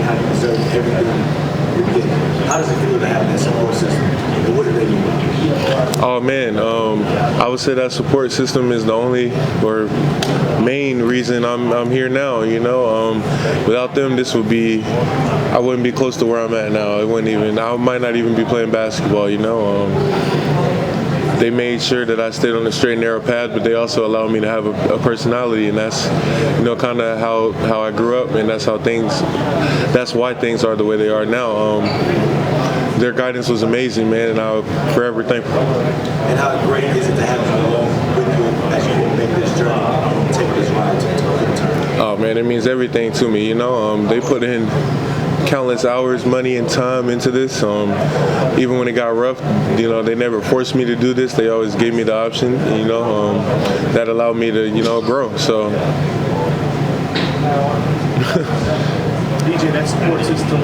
how you deserve everything you're getting. How does it feel to have that support system? And what do they do? Oh man, I would say that support system is the only or main reason I'm here now. You know, without them, I wouldn't be close to where I'm at now. I might not even be playing basketball. You know, they made sure that I stayed on the straight and narrow path, but they also allowed me to have a personality, and that's, you know, kind of how I grew up, and that's why things are the way they are now. Their guidance was amazing, man, and I'm forever thankful. And how great is it to have them along with you as you make this journey, take this ride to a good turn? Oh man, it means everything to me. You know, they put in countless hours, money, and time into this. Even when it got rough, you know, they never forced me to do this. They always gave me the option. You know, that allowed me to, you know, grow. So. DJ, that support system,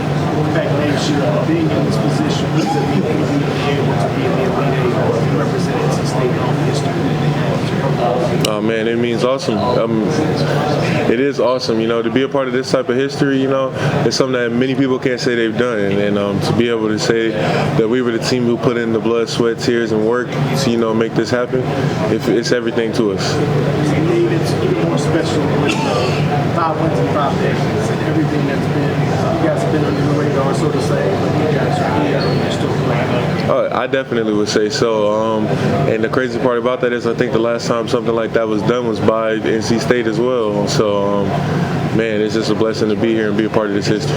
back next year, being in this position, what does it mean for you to be able to be in the Elite Eight and represent NC State on history that they have? Oh man, it means awesome. It is awesome, you know, to be a part of this type of history. You know, it's something that many people can't say they've done, and to be able to say that we were the team who put in the blood, sweat, tears, and work to, you know, make this happen. It's everything to us. It's even more special with 5 wins in 5 days and everything that's been. You guys have been under the radar, so to say, but you guys are here and you're still playing. I definitely would say so. And the crazy part about that is I think the last time something like that was done was by NC State as well. So, man, it's just a blessing to be here and be a part of this history.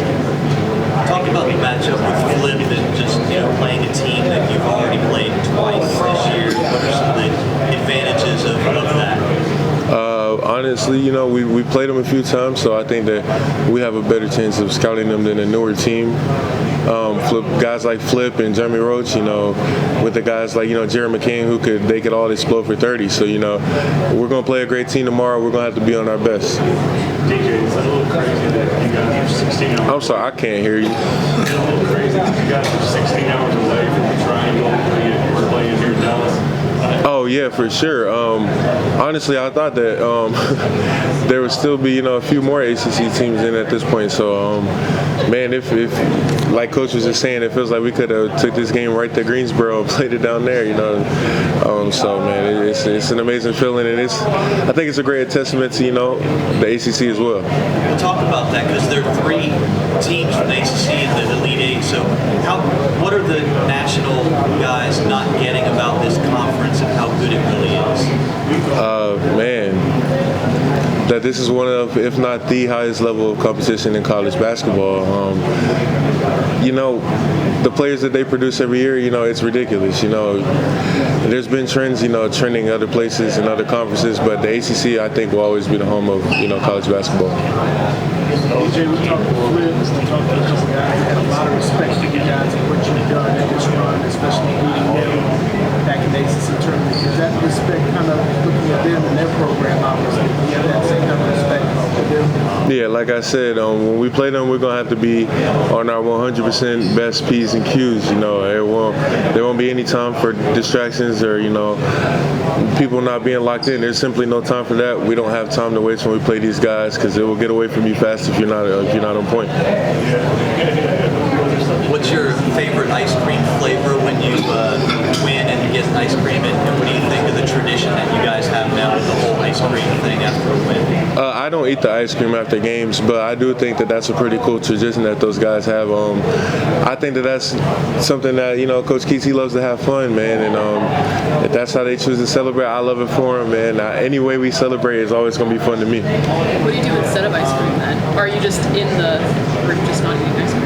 Talk about the matchup with Flip and just, you know, playing a team that you've already played twice this year. What are some of the advantages of that? Honestly, you know, we played them a few times, so I think that we have a better chance of scouting them than a newer team. Guys like Flip and Jeremy Roach, you know, with the guys like, you know, Jared McCain, they could all explode for 30. So, you know, we're going to play a great team tomorrow. We're going to have to be on our best. DJ, it's a little crazy that you guys are 16 hours. I'm sorry, I can't hear you. It's a little crazy that you guys are 16 hours away from the triangle and you're playing here in Dallas. Oh yeah, for sure. Honestly, I thought that there would still be, you know, a few more ACC teams in at this point. So, man, if like Coach was just saying, it feels like we could have took this game right to Greensboro and played it down there, you know. So, man, it's an amazing feeling, and I think it's a great testament to, you know, the ACC as well. We'll talk about that because there are 3 teams from the ACC in the Elite Eight. So, what are the national guys not getting about this conference and how good it really is? Man, that this is one of, if not the highest level of competition in college basketball. You know, the players that they produce every year, you know, it's ridiculous. You know, there's been trends, you know, trending other places and other conferences, but the ACC, I think, will always be the home of, you know, college basketball. DJ, we talked to Flip, we talked to a couple guys that had a lot of respect for you guys and what you've done in this run, especially beating them back in the ACC tournament. Is that respect kind of looking at them and their program, obviously? Do you have that same kind of respect for them? Yeah, like I said, when we play them, we're going to have to be on our 100% best P's and Q's. You know, there won't be any time for distractions or, you know, people not being locked in. There's simply no time for that. We don't have time to waste when we play these guys because it will get away from you fast if you're not on point. What's your favorite ice cream flavor when you win and you get ice cream? And what do you think of the tradition that you guys have now with the whole ice cream thing after a win? I don't eat the ice cream after games, but I do think that that's a pretty cool tradition that those guys have. I think that that's something that, you know, Coach Keats, he loves to have fun, man, and if that's how they choose to celebrate, I love it for him, man. Any way we celebrate is always going to be fun to me. What do you do instead of ice cream then? Or are you just in the group just not eating ice cream?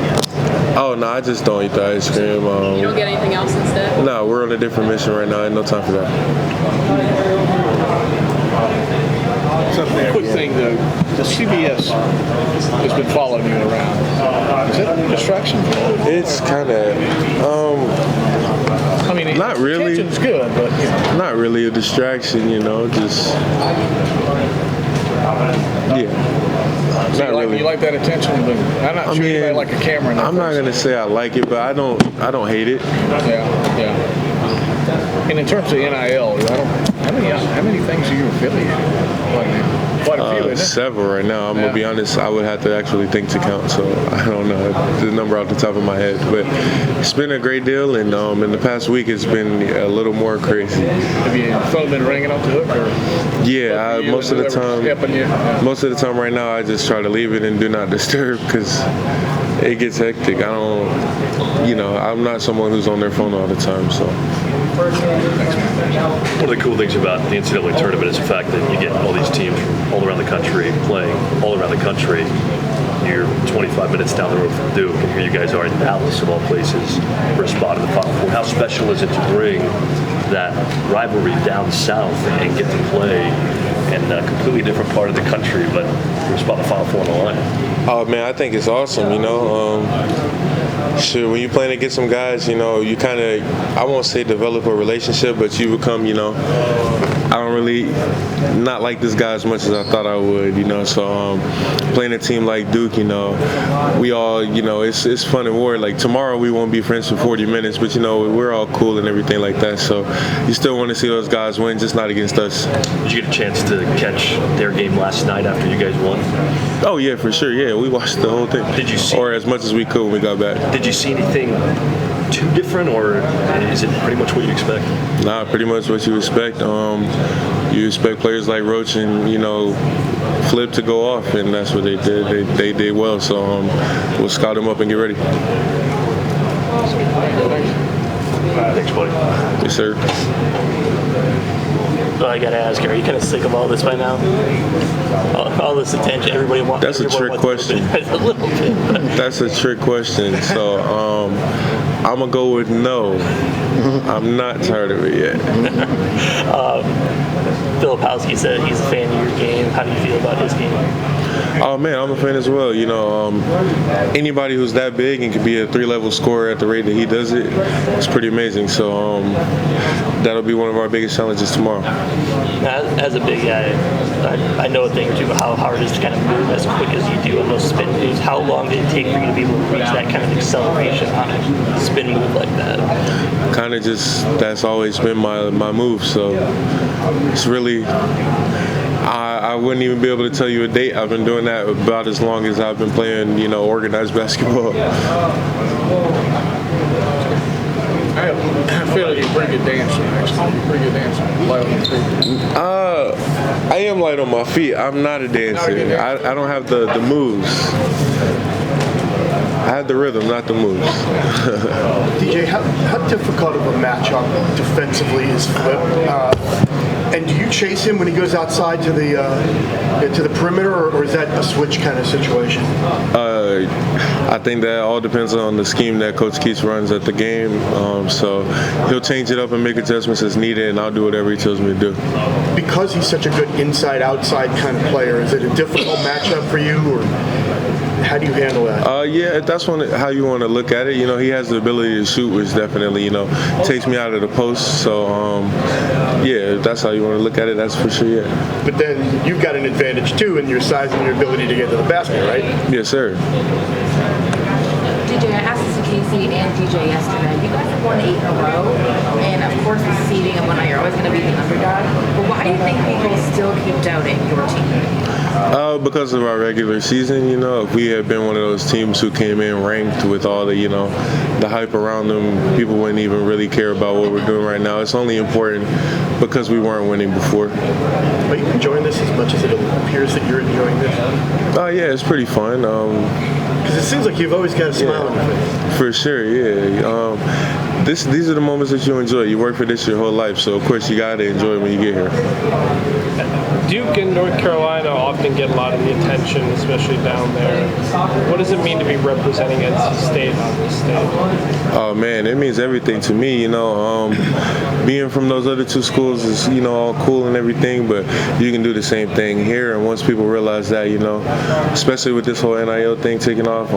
Oh, no, I just don't eat the ice cream. You don't get anything else instead? No, we're on a different mission right now. I have no time for that. Quick thing, though. The CBS has been following you around. Is that a distraction? It's kind of, I mean, not really. Attention's good, but you know. Not really a distraction, you know, just, yeah. So you like that attention? But I'm not sure you like a camera. I'm not gonna say I like it, but I don't hate it. Yeah. And in terms of NIL, how many things are you affiliated with? Quite a few, isn't it? Several right now. I'm gonna be honest. I would have to actually think to count, so I don't know the number off the top of my head. But it's been a great deal, and in the past week it's been a little more crazy. Have you felt been ringing off the hook, or? Yeah, most of the time. Most of the time right now, I just try to leave it and do not disturb because it gets hectic. I don't, I'm not someone who's on their phone all the time, so. One of the cool things about the NCAA tournament is the fact that you get all these teams from all around the country playing all around the country. You're 25 minutes down the road from Duke, and here you guys are in Dallas, of all places, for a spot in the Final Four. How special is it to bring that rivalry down south and get to play in a completely different part of the country, but for a spot in the Final Four on the line? Oh man, I think it's awesome. Sure, when you're playing against some guys, you kind of, I won't say develop a relationship, but you become, I don't really not like this guy as much as I thought I would, So playing a team like Duke, we all, it's fun and war. Like tomorrow we won't be friends for 40 minutes, but we're all cool and everything like that. So you still want to see those guys win, just not against us. Did you get a chance to catch their game last night after you guys won? Oh yeah, for sure. Yeah, we watched the whole thing. Did you see, or as much as we could when we got back? Did you see anything too different, or is it pretty much what you expect? Nah, pretty much what you expect. You expect players like Roach and Flip to go off, and that's what they did. They did well, so we'll scout them up and get ready. Thanks, buddy. Yes, sir. Well, I gotta ask, are you kind of sick of all this by now? All this attention, everybody wants. That's a trick question. A little bit. That's a trick question. So I'm gonna go with no. I'm not tired of it yet. Filipowski said he's a fan of your game. How do you feel about his game? Oh man, I'm a fan as well. Anybody who's that big and can be a 3-level scorer at the rate that he does it, it's pretty amazing. So that'll be one of our biggest challenges tomorrow. As a big guy, I know a thing or two about how hard it is to kind of move as quick as you do on those spin moves. How long did it take for you to be able to reach that kind of acceleration on a spin move like that? Kind of just, that's always been my move. So it's really, I wouldn't even be able to tell you a date. I've been doing that about as long as I've been playing, organized basketball. I feel like you're a pretty good dancer, actually. You're a pretty good dancer. Light on your feet. I am light on my feet. I'm not a dancer. I don't have the moves. I have the rhythm, not the moves. DJ, how difficult of a matchup defensively is Flip? And do you chase him when he goes outside to the perimeter, or is that a switch kind of situation? I think that all depends on the scheme that Coach Keats runs at the game. So he'll change it up and make adjustments as needed, and I'll do whatever he tells me to do. Because he's such a good inside-outside kind of player, is it a difficult matchup for you, or how do you handle that? Yeah, that's how you want to look at it. He has the ability to shoot, which definitely, takes me out of the post. So, yeah, if that's how you want to look at it, that's for sure, yeah. But then you've got an advantage, too, in your size and your ability to get to the basket, right? Yes, sir. DJ, I asked this to Casey and DJ yesterday. You guys have won 8 in a row, and of course the seeding and whatnot, you're always going to be the underdog. But why do you think people still keep doubting your team? Because of our regular season, if we had been one of those teams who came in ranked with all the, the hype around them, people wouldn't even really care about what we're doing right now. It's only important because we weren't winning before. Are you enjoying this as much as it appears that you're enjoying this? Yeah, it's pretty fun. Because it seems like you've always got a smile on your face. For sure, yeah. These are the moments that you enjoy. You work for this your whole life, so of course you gotta enjoy it when you get here. Duke and North Carolina often get a lot of the attention, especially down there. What does it mean to be representing NC State on this stage? Oh man, it means everything to me. Being from those other two schools is all cool and everything, but you can do the same thing here. And once people realize that, especially with this whole NIL thing taking off,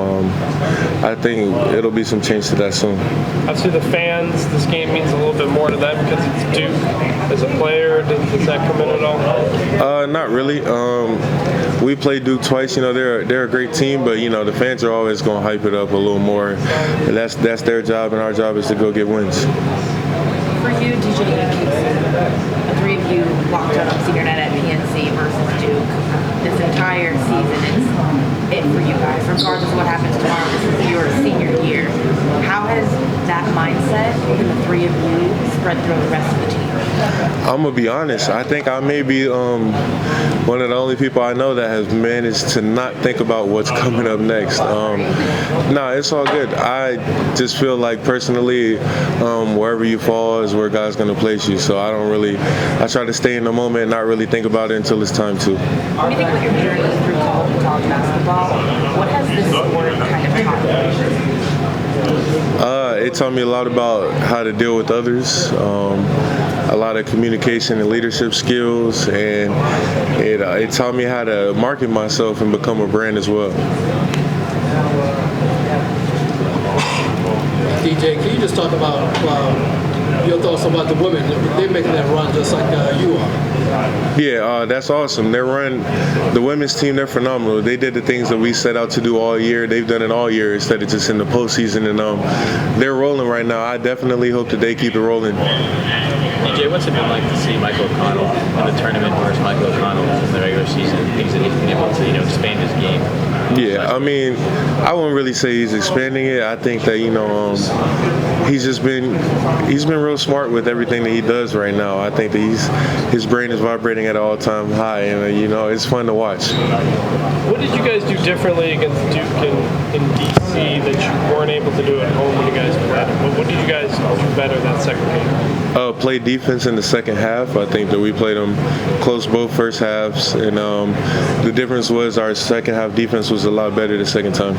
I think it'll be some change to that soon. Obviously, the fans, this game means a little bit more to them because it's Duke. As a player, does that come in at all? Not really. We played Duke twice. They're a great team, but the fans are always going to hype it up a little more. And that's their job, and our job is to go get wins. For you, DJ, the 3 of you walked out on senior night at PNC versus Duke. you guys, regardless of what happens tomorrow. This is your senior year. How has that mindset within the three of you spread through the rest of the team? I'm gonna be honest. I think I may be one of the only people I know that has managed to not think about what's coming up next. Nah, it's all good. I just feel like personally, wherever you fall is where God's gonna place you. So I try to stay in the moment and not really think about it until it's time to. When you think about your journey through college basketball, what has this sport kind of taught you? It taught me a lot about how to deal with others, a lot of communication and leadership skills, and it taught me how to market myself and become a brand as well. DJ, can you just talk about your thoughts about the women? They're making that run just like you are. Yeah, that's awesome. The women's team, they're phenomenal. They did the things that we set out to do all year. They've done it all year instead of just in the postseason, and they're rolling right now. I definitely hope that they keep it rolling. DJ, what's it been like to see Michael O'Connell in the tournament versus Michael O'Connell in the regular season? Things that he's been able to, expand his game. Yeah, I mean, I wouldn't really say he's expanding it. I think that he's been real smart with everything that he does right now. I think that his brain is vibrating at an all-time high, and it's fun to watch. What did you guys do differently against Duke in DC that you weren't able to do at home when you guys played? What did you guys do better that second game? Play defense in the second half. I think that we played them close both first halves, and the difference was our second half defense was a lot better the second time.